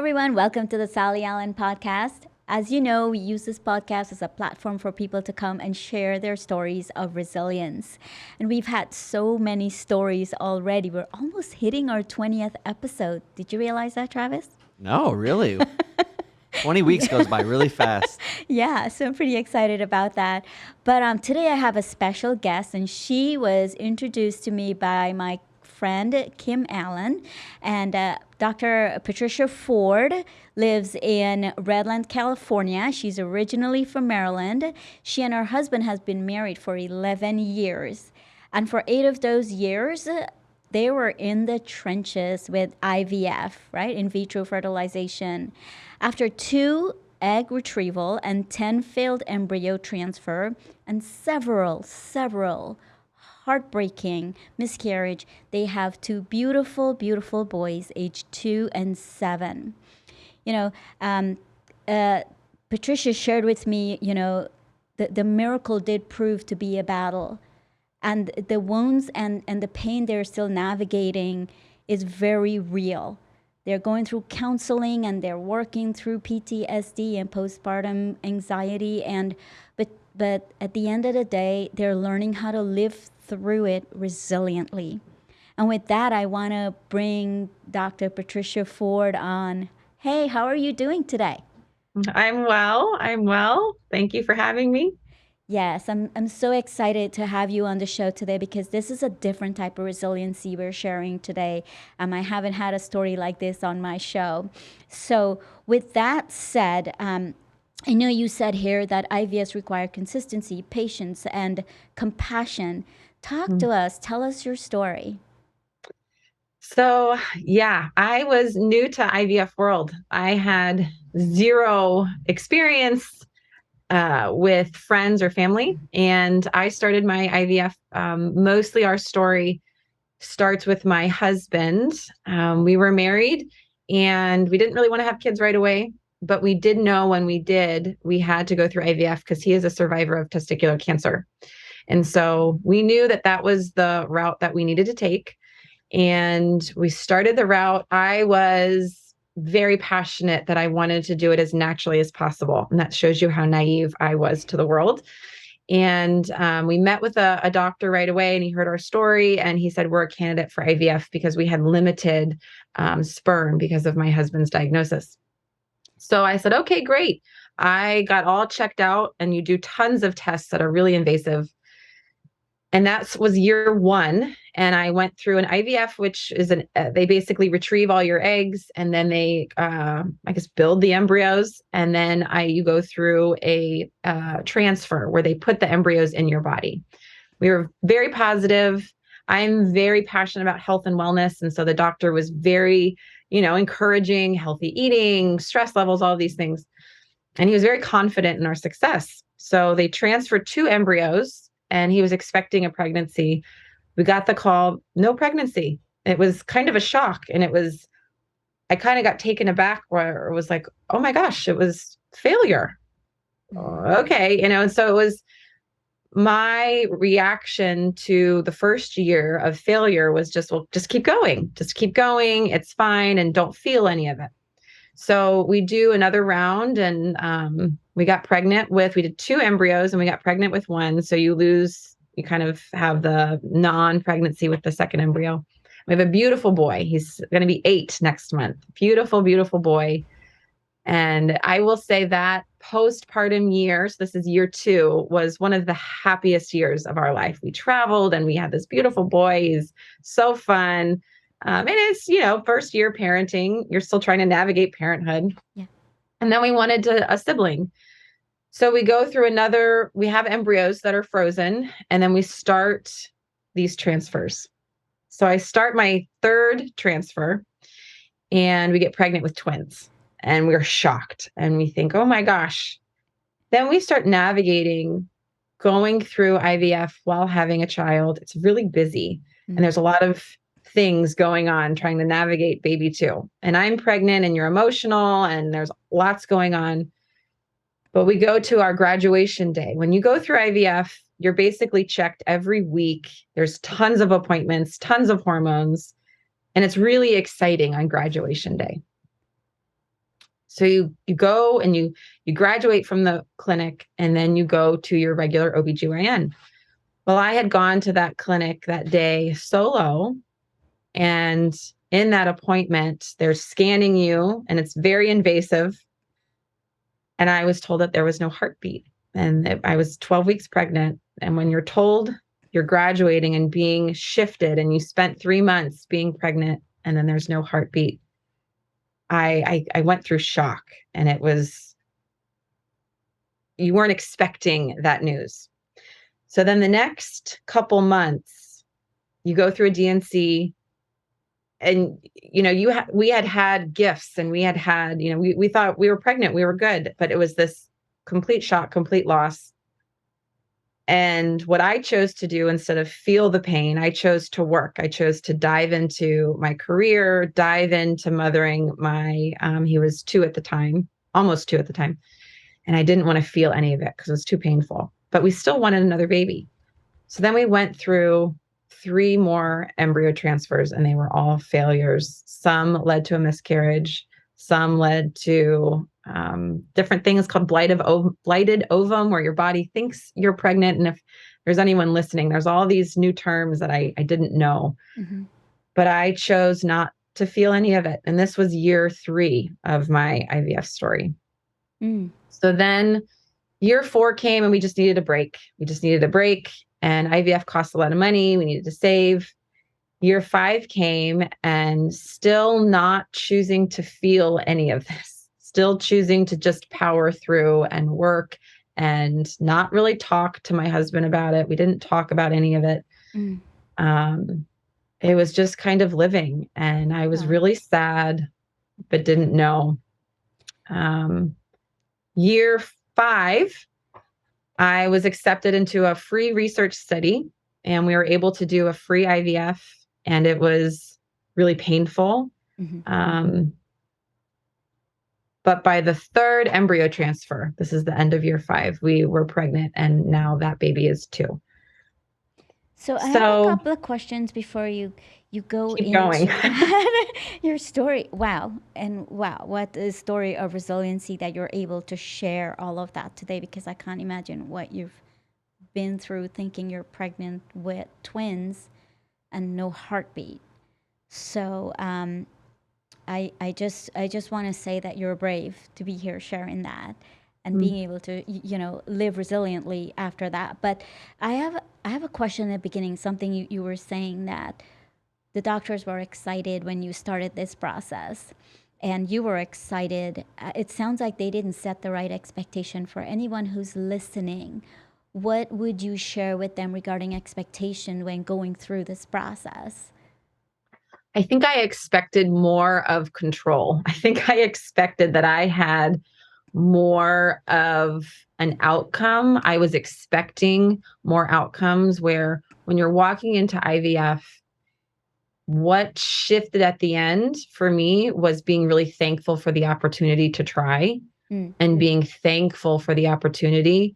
everyone. Welcome to the Sally Allen podcast. As you know, we use this podcast as a platform for people to come and share their stories of resilience. And we've had so many stories already. We're almost hitting our 20th episode. Did you realize that, Travis? No, really. 20 weeks goes by really fast. Yeah, so I'm pretty excited about that. But today I have a special guest, and she was introduced to me by my friend Kim Allen, and Dr. Patricia Ford lives in Redland, California. She's originally from Maryland. She and her husband has been married for 11 years, and for 8 of those years, they were in the trenches with IVF, right? In vitro fertilization. After 2 egg retrieval and 10 failed embryo transfer and several heartbreaking miscarriage, they have 2 beautiful boys aged 2 and 7. Patricia shared with me, the miracle did prove to be a battle. And the wounds and the pain they're still navigating is very real. They're going through counseling and they're working through PTSD and postpartum anxiety. But at the end of the day, they're learning how to live through it resiliently. And with that, I want to bring Dr. Patricia Ford on. Hey, how are you doing today? I'm well. Thank you for having me. Yes, I'm so excited to have you on the show today because this is a different type of resiliency we're sharing today. I haven't had a story like this on my show. So with that said, I know you said here that IVFs require consistency, patience, and compassion. Talk to us. Tell us your story. So, yeah, I was new to IVF world. I had zero experience with friends or family, and I started my IVF. Mostly our story starts with my husband. We were married, and we didn't really want to have kids right away. But we did know when we did, we had to go through IVF because he is a survivor of testicular cancer. And so we knew that that was the route that we needed to take. And we started the route. I was very passionate that I wanted to do it as naturally as possible. And that shows you how naive I was to the world. And we met with a doctor right away, and he heard our story, and he said, we're a candidate for IVF because we had limited sperm because of my husband's diagnosis. So I said, okay, great. I got all checked out, and you do tons of tests that are really invasive. And that was year 1. And I went through an IVF, which is they basically retrieve all your eggs, and then they, build the embryos. And then you go through a transfer where they put the embryos in your body. We were very positive. I'm very passionate about health and wellness. And so the doctor was very, encouraging healthy eating, stress levels, all these things. And he was very confident in our success. So they transferred 2 embryos, and he was expecting a pregnancy. We got the call, no pregnancy. It was kind of a shock. And I kind of got taken aback where it was like, oh my gosh, it was failure. Okay. And so it was my reaction to the first year of failure was just keep going. Just keep going. It's fine. And don't feel any of it. So we do another round, and we did 2 embryos, and we got pregnant with 1. So you kind of have the non-pregnancy with the second embryo. We have a beautiful boy. He's going to be 8 next month. Beautiful, beautiful boy. And I will say that postpartum years, this is year 2, was one of the happiest years of our life. We traveled, and we had this beautiful boy. He's so fun. And it's, first year parenting, you're still trying to navigate parenthood. Yeah. And then we wanted a sibling. So we go through we have embryos that are frozen, and then we start these transfers. So I start my 3rd transfer, and we get pregnant with twins, and we're shocked, and we think, oh my gosh. Then we start navigating going through IVF while having a child. It's really busy. Mm-hmm. And there's a lot of things going on trying to navigate baby 2. And I'm pregnant, and you're emotional, and there's lots going on. But we go to our graduation day. When you go through IVF, you're basically checked every week. There's tons of appointments, tons of hormones, and it's really exciting on graduation day. So you go and you graduate from the clinic, and then you go to your regular OBGYN. Well, I had gone to that clinic that day solo, and in that appointment, they're scanning you and it's very invasive. And I was told that there was no heartbeat, and that I was 12 weeks pregnant. And when you're told you're graduating and being shifted and you spent 3 months being pregnant and then there's no heartbeat, I went through shock, and it was, you weren't expecting that news. So then the next couple months, you go through a DNC, and we had gifts, and we had we thought we were pregnant, we were good, but it was this complete shock, complete loss. And what I chose to do, instead of feel the pain, I chose to work. I chose to dive into my career, dive into mothering my, he was 2 at the time, almost 2 at the time. And I didn't want to feel any of it because it was too painful, but we still wanted another baby. So then we went through 3 more embryo transfers, and they were all failures. Some led to a miscarriage. Some led to different things called blighted ovum, where your body thinks you're pregnant. And if there's anyone listening, there's all these new terms that I didn't know. Mm-hmm. But I chose not to feel any of it. And this was year 3 of my IVF story. Mm. So then year 4 came, and we just needed a break. And IVF costs a lot of money. We needed to save. Year 5 came, and still not choosing to feel any of this, still choosing to just power through and work and not really talk to my husband about it. We didn't talk about any of it. Mm. It was just kind of living, and I was really sad, but didn't know. Year 5, I was accepted into a free research study, and we were able to do a free IVF, and it was really painful. Mm-hmm. But by the 3rd embryo transfer, this is the end of year 5, we were pregnant, and now that baby is 2. So I have a couple of questions before you go keep going. Your story. Wow. What a story of resiliency that you're able to share all of that today, because I can't imagine what you've been through thinking you're pregnant with twins and no heartbeat. So I just want to say that you're brave to be here sharing that and being able to live resiliently after that. But I have a question at the beginning, something you were saying, that the doctors were excited when you started this process, and you were excited. It sounds like they didn't set the right expectation. For anyone who's listening, what would you share with them regarding expectation when going through this process? I think I expected more of control. I think I expected that I had more of an outcome. I was expecting more outcomes, where when you're walking into IVF, what shifted at the end for me was being really thankful for the opportunity to try, and being thankful for the opportunity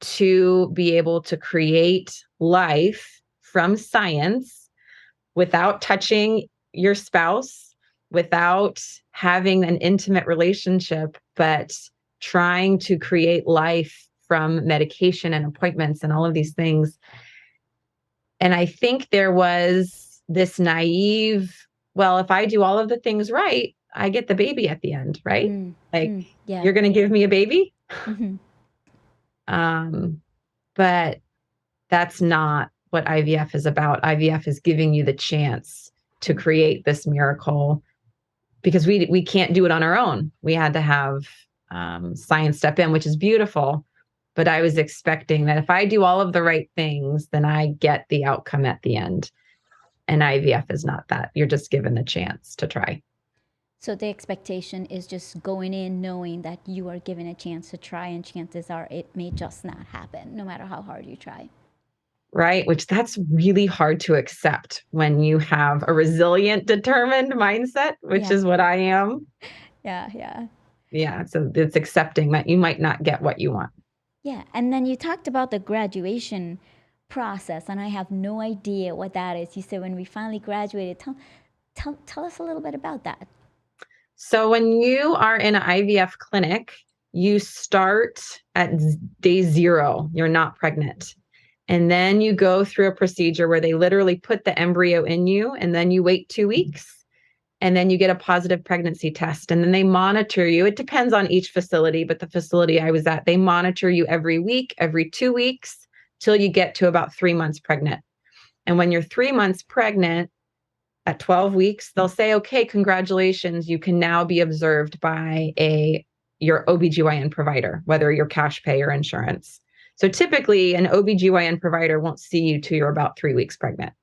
to be able to create life from science without touching your spouse, without having an intimate relationship, but trying to create life from medication and appointments and all of these things. And I think there was this naive, well, if I do all of the things right, I get the baby at the end, right? Yeah. You're going to give me a baby? Mm-hmm. But that's not what IVF is about. IVF is giving you the chance to create this miracle, because we can't do it on our own. We had to have science step in, which is beautiful. But I was expecting that if I do all of the right things, then I get the outcome at the end. And IVF is not that. You're just given the chance to try. So the expectation is just going in knowing that you are given a chance to try, and chances are it may just not happen, no matter how hard you try. Right? Which that's really hard to accept when you have a resilient, determined mindset, which is what I am. Yeah. So it's accepting that you might not get what you want. Yeah. And then you talked about the graduation process, and I have no idea what that is. You said when we finally graduated. Tell us a little bit about that. So when you are in an IVF clinic, you start at day 0. You're not pregnant. And then you go through a procedure where they literally put the embryo in you, and then you wait 2 weeks, and then you get a positive pregnancy test. And then they monitor you. It depends on each facility, but the facility I was at, they monitor you every week, every 2 weeks, till you get to about 3 months pregnant. And when you're 3 months pregnant, at 12 weeks, they'll say, okay, congratulations, you can now be observed by your OBGYN provider, whether you're cash pay or insurance. So typically an OBGYN provider won't see you till you're about 3 weeks pregnant.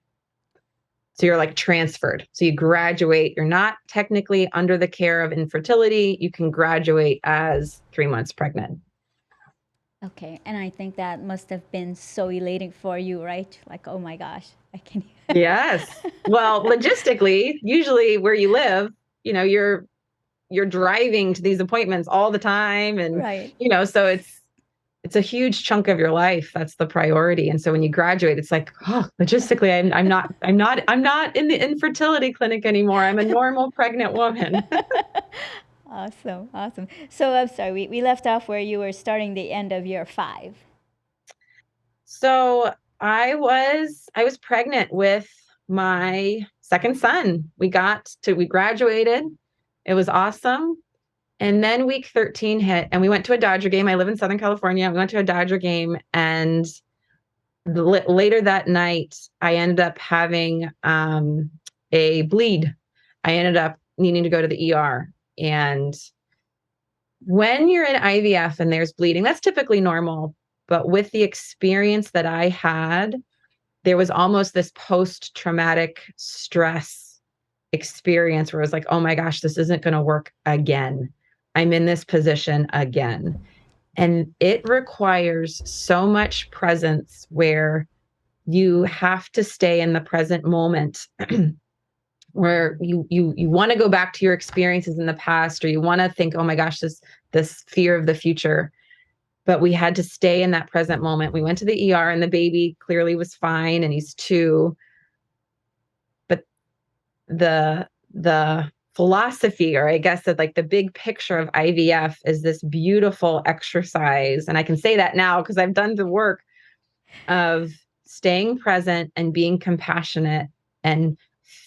So you're like transferred. So you graduate. You're not technically under the care of infertility. You can graduate as 3 months pregnant. Okay, and I think that must have been so elating for you, right? Like, oh my gosh, I can. Yes. Well, logistically, usually where you live, you're driving to these appointments all the time, and Right. So it's a huge chunk of your life. That's the priority. And so when you graduate, it's like, oh, logistically, I'm not in the infertility clinic anymore. I'm a normal pregnant woman. Awesome, awesome. So I'm sorry, we left off where you were starting the end of year 5. So I was pregnant with my second son. We graduated. It was awesome. And then week 13 hit, and we went to a Dodger game. I live in Southern California. We went to a Dodger game, and later that night, I ended up having a bleed. I ended up needing to go to the ER. And when you're in IVF and there's bleeding, that's typically normal. But with the experience that I had, there was almost this post-traumatic stress experience where I was like, oh my gosh, this isn't going to work again. I'm in this position again. And it requires so much presence where you have to stay in the present moment where you want to go back to your experiences in the past, or you want to think, oh my gosh, this fear of the future. But we had to stay in that present moment. We went to the ER, and the baby clearly was fine, and he's 2. But the philosophy, or I guess that, like, the big picture of IVF is this beautiful exercise. And I can say that now because I've done the work of staying present and being compassionate and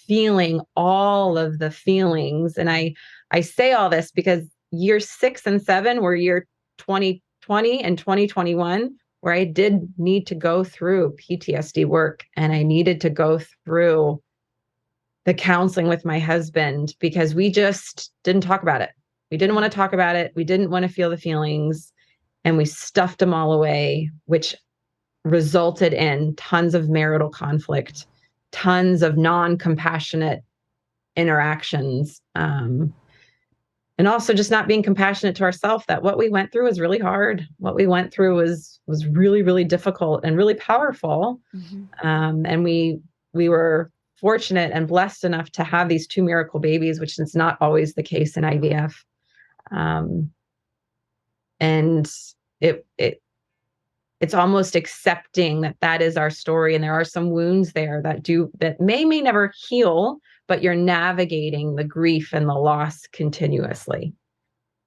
feeling all of the feelings. And I say all this because year 6 and 7 were year 2020 and 2021, where I did need to go through PTSD work, and I needed to go through the counseling with my husband because we just didn't talk about it. We didn't want to talk about it. We didn't want to feel the feelings, and we stuffed them all away, which resulted in tons of marital conflict, tons of non-compassionate interactions, and also just not being compassionate to ourselves, that what we went through was really hard. What we went through was really, really difficult and really powerful. Mm-hmm. And we were fortunate and blessed enough to have these 2 miracle babies, which is not always the case in IVF. And it's almost accepting that is our story. And there are some wounds there that may never heal, but you're navigating the grief and the loss continuously.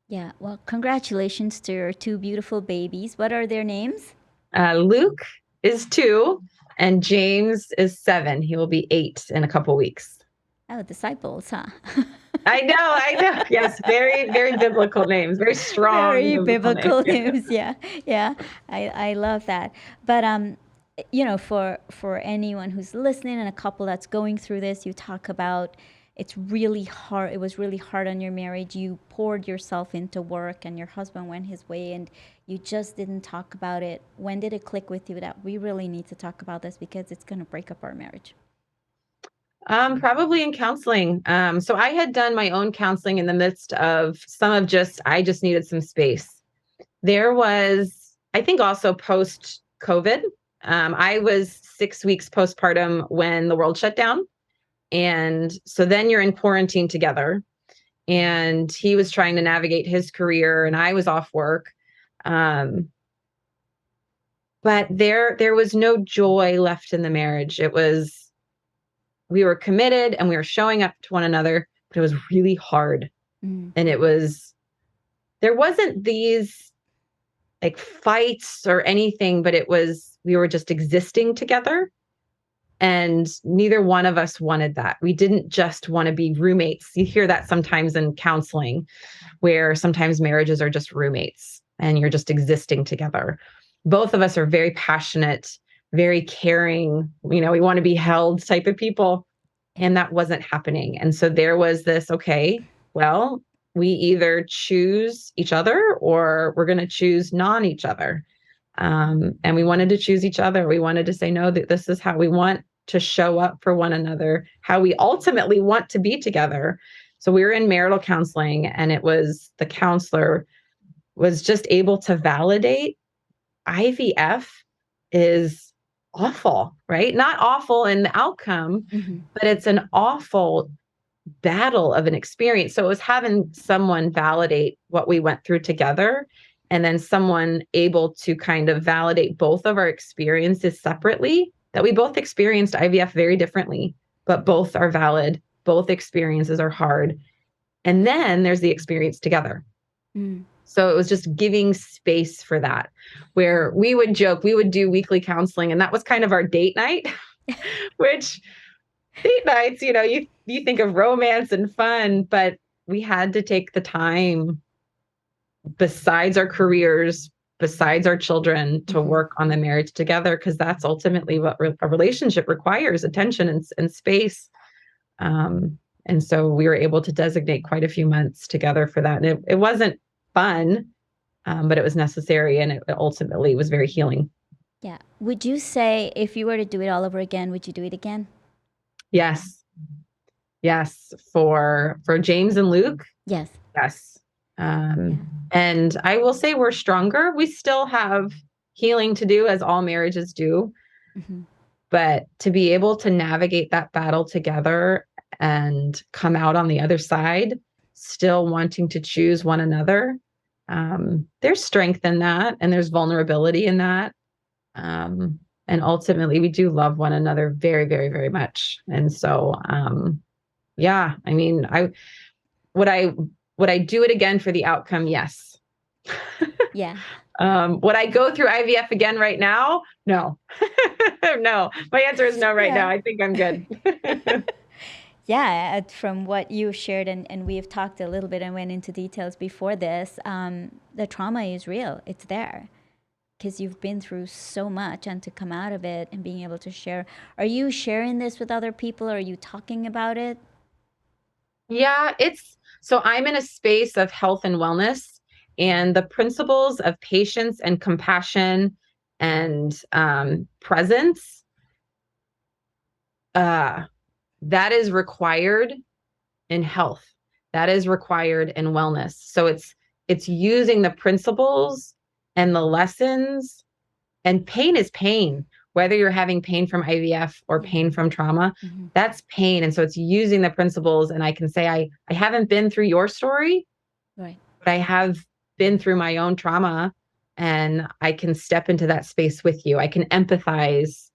Yeah, well, congratulations to your 2 beautiful babies. What are their names? Luke is 2 and James is 7. He will be 8 in a couple weeks. Oh, disciples, huh? I know. Yes, very, very biblical names, very strong. Very biblical names. Yeah. I love that. But for anyone who's listening and a couple that's going through this, you talk about it's really hard. It was really hard on your marriage. You poured yourself into work, and your husband went his way, and you just didn't talk about it. When did it click with you that we really need to talk about this because it's going to break up our marriage? Probably in counseling. So I had done my own counseling in the midst of I just needed some space. There was, I think, also post-COVID. I was 6 weeks postpartum when the world shut down. And so then you're in quarantine together, and he was trying to navigate his career and I was off work. But there was no joy left in the marriage. We were committed and we were showing up to one another, but it was really hard. Mm. And there wasn't these like fights or anything, but we were just existing together. And neither one of us wanted that. We didn't just want to be roommates. You hear that sometimes in counseling, where sometimes marriages are just roommates and you're just existing together. Both of us are very passionate, very caring, we want to be held type of people. And that wasn't happening. And so there was this, okay, well, we either choose each other or we're going to choose non each other. And we wanted to choose each other. We wanted to say, no, that this is how we want to show up for one another, how we ultimately want to be together. So we were in marital counseling, and the counselor was just able to validate IVF is awful, right? Not awful in the outcome, Mm-hmm. but it's an awful battle of an experience. So it was having someone validate what we went through together, and then someone able to kind of validate both of our experiences separately, that we both experienced IVF very differently, but both are valid. Both experiences are hard. And then there's the experience together. Mm. So it was just giving space for that, where we would joke, we would do weekly counseling, and that was kind of our date night, which date nights, you think of romance and fun, but we had to take the time besides our careers, besides our children, to Mm-hmm. work on the marriage together, because that's ultimately what a relationship requires: attention and space. And so we were able to designate quite a few months together for that. And it wasn't fun, but it was necessary, and it ultimately was very healing. Yeah. Would you say if you were to do it all over again, would you do it again? Yes. Yes. For James and Luke. Yes. Yes. And I will say we're stronger. We still have healing to do, as all marriages do. Mm-hmm. But to be able to navigate that battle together and come out on the other side, still wanting to choose one another, there's strength in that, and there's vulnerability in that. And ultimately, we do love one another very, very, very much. And so, yeah, I mean, would I do it again for the outcome? Yes. Yeah. Would I go through IVF again right now? No. No. My answer is no right now. I think I'm good. Yeah, from what you shared, and we've talked a little bit and went into details before this, the trauma is real. It's there because you've been through so much, and to come out of it and being able to share. Are you sharing this with other people? Or are you talking about it? Yeah, so I'm in a space of health and wellness, and the principles of patience and compassion and presence, that is required in health. That is required in wellness. So it's using the principles and the lessons, and pain is pain, whether you're having pain from IVF or pain from trauma, Mm-hmm. that's pain. And so it's using the principles. And I can say, I haven't been through your story, Right. but I have been through my own trauma, and I can step into that space with you. I can empathize,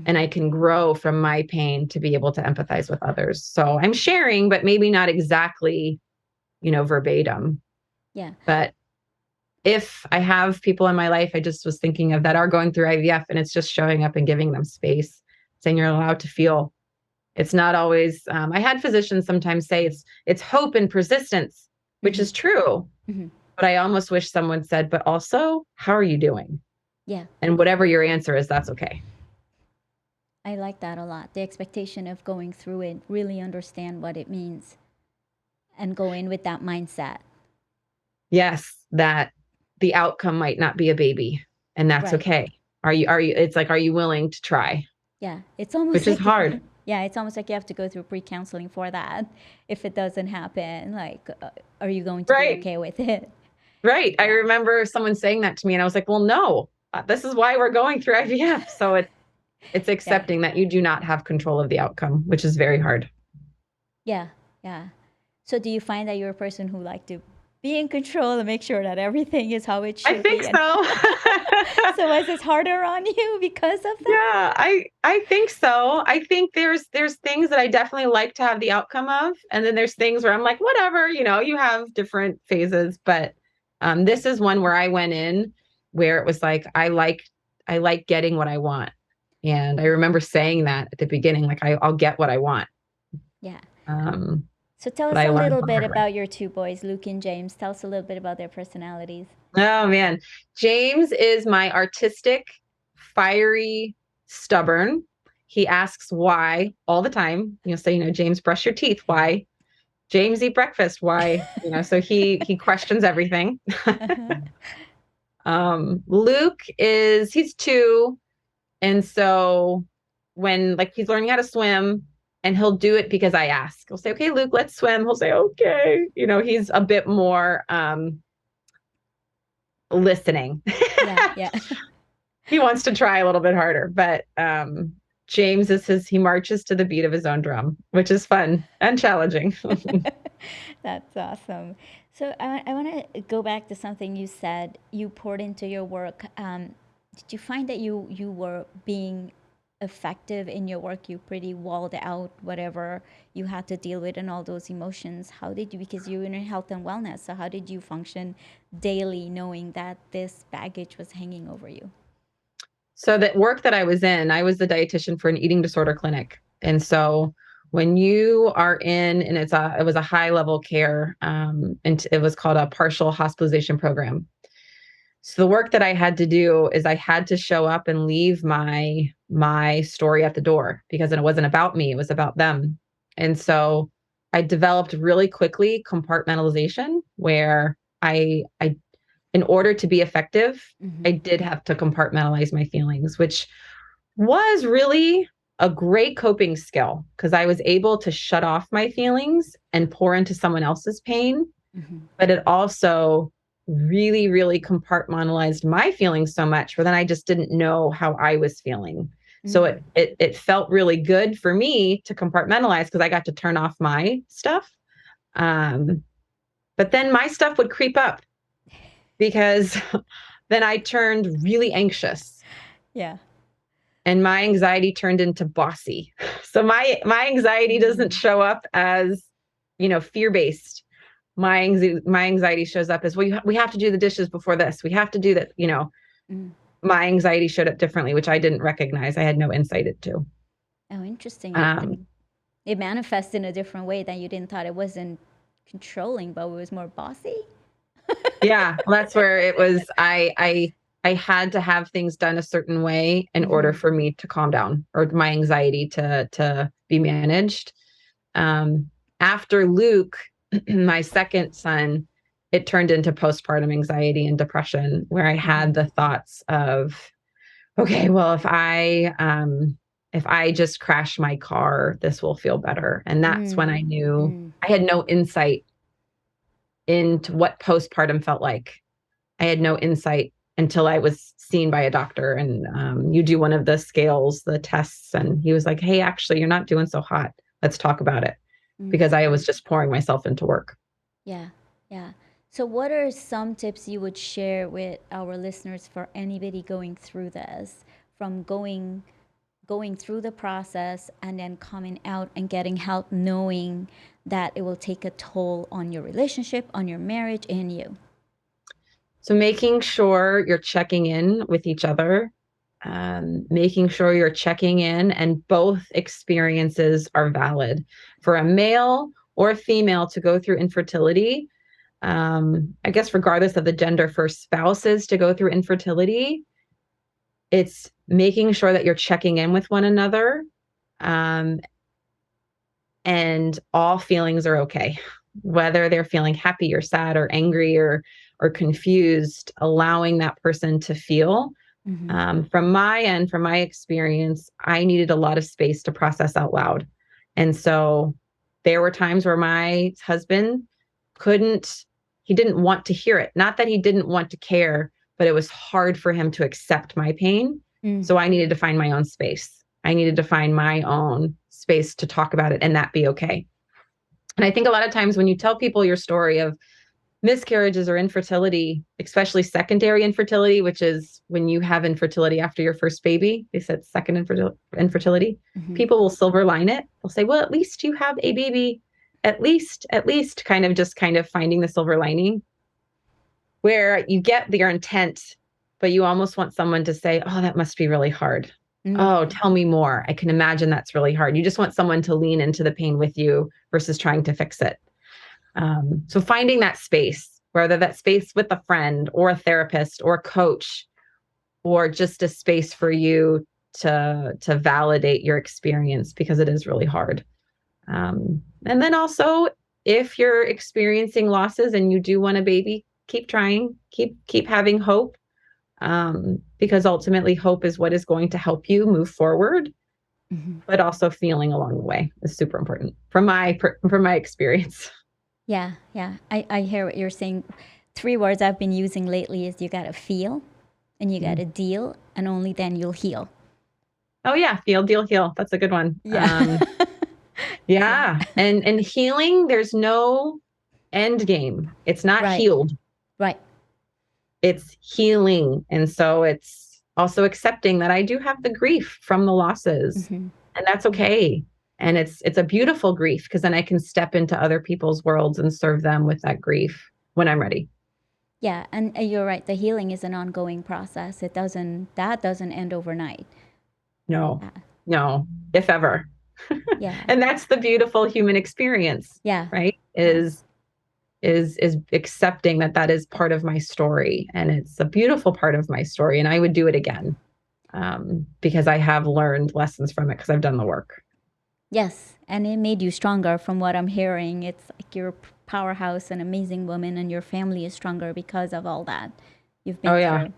and I can grow from my pain to be able to empathize with others. So I'm sharing, but maybe not exactly, verbatim. Yeah. But if I have people in my life, I just was thinking of, that are going through IVF, and it's just showing up and giving them space, saying you're allowed to feel. It's not always, I had physicians sometimes say it's hope and persistence, which is true. Mm-hmm. But I almost wish someone said, but also, how are you doing? Yeah. And whatever your answer is, that's okay. I like that a lot. The expectation of going through it, really understand what it means, and go in with that mindset. Yes, that the outcome might not be a baby, and that's Right. okay. It's like, are you willing to try? Yeah. It's almost Which is hard. Yeah, it's almost like you have to go through pre-counseling for that. If it doesn't happen, like, are you going to be Right. okay with it? Right. I remember someone saying that to me, and I was like, well, no, this is why we're going through IVF. So it's accepting that you do not have control of the outcome, which is very hard. Yeah. Yeah. So do you find that you're a person who like to be in control and make sure that everything is how it I should think be. And so. so was it harder on you because of that? Yeah, I think so. I think there's things that I definitely like to have the outcome of, and then there's things where I'm like, whatever, you have different phases, but this is one where I went in where it was like I like getting what I want. And I remember saying that at the beginning, like I'll get what I want. Yeah. Um, So tell but us I a learned little the bit hard way. about your two boys, Luke and James. Tell us a little bit about their personalities. Oh man. James is my artistic, fiery, stubborn. He asks why all the time. You'll say, James, brush your teeth. Why? James, eat breakfast. Why? So he questions everything. Uh-huh. Luke he's 2. And so when like he's learning how to swim and he'll do it because I ask. He'll say, okay, Luke, let's swim. He'll say, okay. He's a bit more listening. Yeah, yeah. He wants to try a little bit harder, but James he marches to the beat of his own drum, which is fun and challenging. That's awesome. So I want to go back to something you said. You poured into your work. Did you find that you were being effective in your work? You pretty walled out whatever you had to deal with and all those emotions. How did you, because you're in health and wellness, so how did you function daily knowing that this baggage was hanging over you? So that work that I was in, I was the dietitian for an eating disorder clinic. And so when you are and it was a high level care, and it was called a partial hospitalization program. So the work that I had to do is I had to show up and leave my story at the door, because it wasn't about me, it was about them. And so I developed really quickly compartmentalization, where I in order to be effective, I did have to compartmentalize my feelings, which was really a great coping skill, because I was able to shut off my feelings and pour into someone else's pain. But it also really, really compartmentalized my feelings so much where then I just didn't know how I was feeling. So it felt really good for me to compartmentalize, because I got to turn off my stuff. But then my stuff would creep up, because then I turned really anxious. Yeah. And my anxiety turned into bossy. So my anxiety doesn't show up as, fear-based. My anxiety shows up as, well, we have to do the dishes before this. We have to do that. My anxiety showed up differently, which I didn't recognize. I had no insight into. Oh, interesting. Um, It manifests in a different way that you didn't thought. It wasn't controlling, but it was more bossy. yeah, that's where it was. I had to have things done a certain way in order for me to calm down, or my anxiety to be managed. After Luke, my second son, it turned into postpartum anxiety and depression, where I had the thoughts of, okay, well, if I just crash my car, this will feel better. And that's when I knew I had no insight into what postpartum felt like. I had no insight until I was seen by a doctor, and you do one of the scales, the tests, and he was like, hey, actually, you're not doing so hot. Let's talk about it. Because I was just pouring myself into work. Yeah, yeah. So what are some tips you would share with our listeners for anybody going through this, from going through the process and then coming out and getting help, knowing that it will take a toll on your relationship, on your marriage, and you? So making sure you're checking in with each other, making sure you're checking in and both experiences are valid. For a male or a female to go through infertility, I guess regardless of the gender, for spouses to go through infertility, it's making sure that you're checking in with one another, and all feelings are okay, whether they're feeling happy or sad or angry or confused, allowing that person to feel. From my end, from my experience, I needed a lot of space to process out loud. And so there were times where my husband he didn't want to hear it. Not that he didn't want to care, but it was hard for him to accept my pain. So I needed to find my own space. I needed to find my own space to talk about it and that be okay. And I think a lot of times when you tell people your story of miscarriages or infertility, especially secondary infertility, which is when you have infertility after your first baby. They said second infertility. Mm-hmm. People will silver line it. They'll say, well, at least you have a baby. At least kind of finding the silver lining where you get your intent, but you almost want someone to say, oh, that must be really hard. Mm-hmm. Oh, tell me more. I can imagine that's really hard. You just want someone to lean into the pain with you versus trying to fix it. So finding that space, whether that space with a friend or a therapist or a coach, or just a space for you to validate your experience, because it is really hard. And then also, if you're experiencing losses and you do want a baby, keep trying, keep having hope, because ultimately hope is what is going to help you move forward. Mm-hmm. But also feeling along the way is super important from my experience. Yeah. I hear what you're saying. 3 words I've been using lately is you got to feel and you got to deal, and only then you'll heal. Oh yeah. Feel, deal, heal. That's a good one. Yeah. Yeah. And healing, there's no end game. It's not healed. Right. It's healing. And so it's also accepting that I do have the grief from the losses, and that's okay. And it's a beautiful grief, because then I can step into other people's worlds and serve them with that grief when I'm ready. Yeah, and you're right. The healing is an ongoing process. That doesn't end overnight. No, if ever. Yeah. And that's the beautiful human experience. Yeah. Right. Is accepting that is part of my story, and it's a beautiful part of my story, and I would do it again, because I have learned lessons from it, because I've done the work. Yes, and it made you stronger from what I'm hearing. It's like you're a powerhouse, an amazing woman, and your family is stronger because of all that you've been through.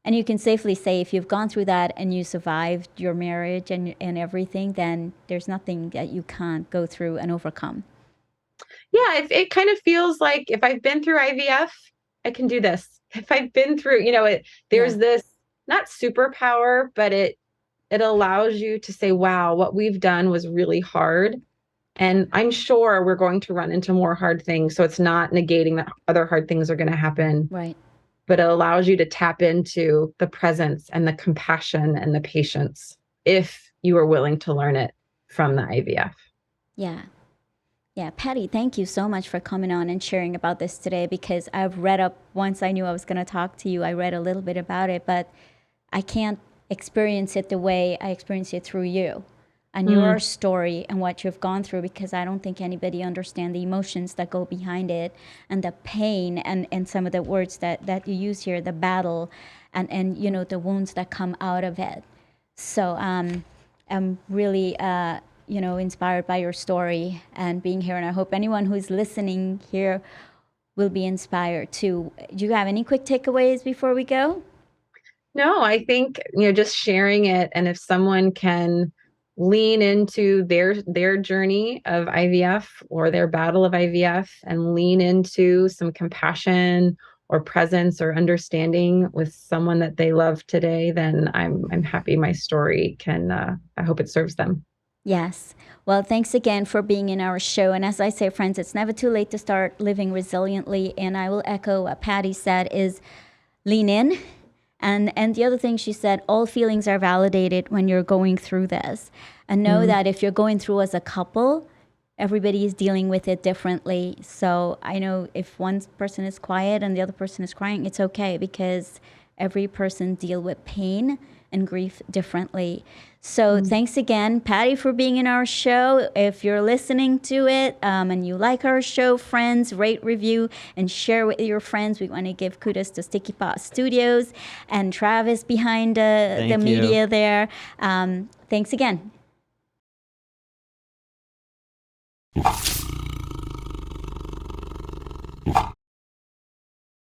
And you can safely say if you've gone through that and you survived your marriage and everything, then there's nothing that you can't go through and overcome. Yeah, it kind of feels like if I've been through IVF, I can do this. If I've been through, there's this, not superpower, but it allows you to say, wow, what we've done was really hard. And I'm sure we're going to run into more hard things. So it's not negating that other hard things are going to happen. Right. But it allows you to tap into the presence and the compassion and the patience if you are willing to learn it from the IVF. Yeah. Yeah, Patty, thank you so much for coming on and sharing about this today, because I've read up, once I knew I was going to talk to you, I read a little bit about it, but I can't experience it the way I experience it through you and your story and what you've gone through, because I don't think anybody understands the emotions that go behind it and the pain and some of the words that you use here, the battle and the wounds that come out of it. So I'm really inspired by your story and being here, and I hope anyone who's listening here will be inspired too. Do you have any quick takeaways before we go? No, I think, just sharing it, and if someone can lean into their journey of IVF or their battle of IVF and lean into some compassion or presence or understanding with someone that they love today, then I'm happy my story can, I hope it serves them. Yes. Well, thanks again for being in our show. And as I say, friends, it's never too late to start living resiliently. And I will echo what Patty said is lean in. And the other thing she said, all feelings are validated when you're going through this. And know that if you're going through as a couple, everybody is dealing with it differently. So I know if one person is quiet and the other person is crying, it's okay, because every person deal with pain and grief differently. So thanks again, Patty, for being in our show. If you're listening to it and you like our show, friends, rate, review, and share with your friends. We want to give kudos to Sticky Pot Studios and Travis behind the media there. Thanks again.